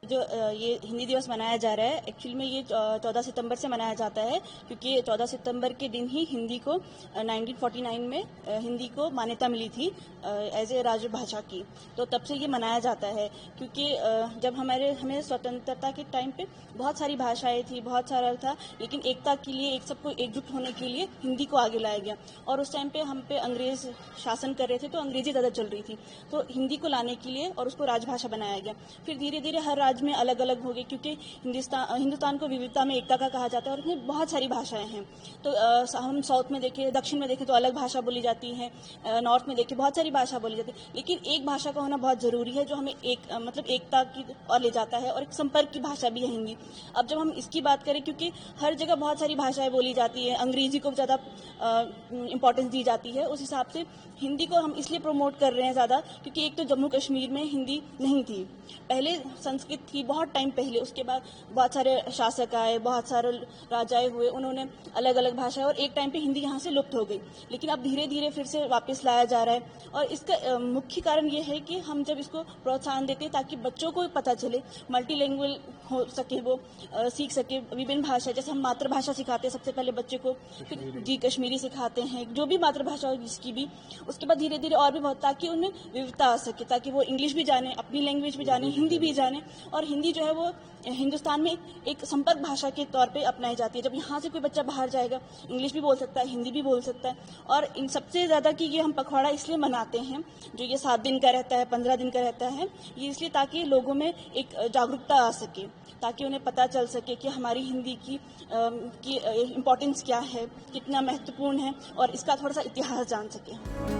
जो ये हिंदी दिवस मनाया जा रहा है, एक्चुअली में ये 14 सितंबर से मनाया जाता है, क्योंकि 14 सितंबर के दिन ही हिंदी को 1949 में हिंदी को मान्यता मिली थी एज ए राजभाषा की। तो तब से ये मनाया जाता है, क्योंकि जब हमें स्वतंत्रता के टाइम पे बहुत सारी भाषाएं थी, बहुत सारा था, लेकिन एकता के लिए, एक सबको एकजुट होने के लिए हिंदी को आगे लाया गया। और उस टाइम पे हम पे अंग्रेज शासन कर रहे थे, तो अंग्रेजी ज़्यादा चल रही थी, तो हिंदी को लाने के लिए और उसको राजभाषा बनाया गया। फिर धीरे धीरे हर राज्य में अलग अलग हो गए, क्योंकि हिंदुस्तान को विविधता में एकता का कहा जाता है, और इसमें बहुत सारी भाषाएं हैं। तो हम साउथ में देखें, दक्षिण में देखें तो अलग भाषा बोली जाती है, नॉर्थ में देखें बहुत सारी भाषा बोली जाती है, लेकिन एक भाषा का होना बहुत जरूरी है, जो हमें मतलब एकता की ओर ले जाता है, और एक संपर्क की भाषा भी है हिंदी। अब जब हम इसकी बात करें, क्योंकि हर जगह बहुत सारी भाषाएं बोली जाती है, अंग्रेजी को ज़्यादा इंपॉर्टेंस दी जाती है, उस हिसाब से हिंदी को हम इसलिए प्रमोट कर रहे हैं ज़्यादा, क्योंकि एक तो जम्मू कश्मीर में हिंदी नहीं थी, पहले संस्कृत थी बहुत टाइम पहले, उसके बाद बहुत सारे शासक आए, बहुत सारे राजाएं हुए, उन्होंने अलग अलग भाषाएं, और एक टाइम पे हिंदी यहाँ से लुप्त हो गई, लेकिन अब धीरे धीरे फिर से वापस लाया जा रहा है। और इसका मुख्य कारण ये है कि हम जब इसको प्रोत्साहन देते हैं, ताकि बच्चों को पता चले, मल्टीलैंग्वेज हो सके, वो सीख सके विभिन्न भाषा। जैसे हम मातृभाषा सिखाते हैं सबसे पहले बच्चे को, फिर जी कश्मीरी सिखाते हैं, जो भी मातृभाषा हो जिसकी भी, उसके बाद धीरे धीरे और भी बहुत, ताकि उनमें विविधता आ सके, ताकि वो इंग्लिश भी जाने, अपनी लैंग्वेज भी जाने, हिंदी भी जाने। और हिंदी जो है वो हिंदुस्तान में एक संपर्क भाषा के तौर पे अपनाई जाती है। जब यहाँ से कोई बच्चा बाहर जाएगा, इंग्लिश भी बोल सकता है, हिंदी भी बोल सकता है। और इन सबसे ज़्यादा कि ये हम पखवाड़ा इसलिए मनाते हैं, जो ये 7 दिन का रहता है, 15 दिन का रहता है, ये इसलिए ताकि लोगों में एक जागरूकता आ सके, ताकि उन्हें पता चल सके कि हमारी हिंदी की इम्पोर्टेंस क्या है, कितना महत्वपूर्ण है, और इसका थोड़ा सा इतिहास जान सके।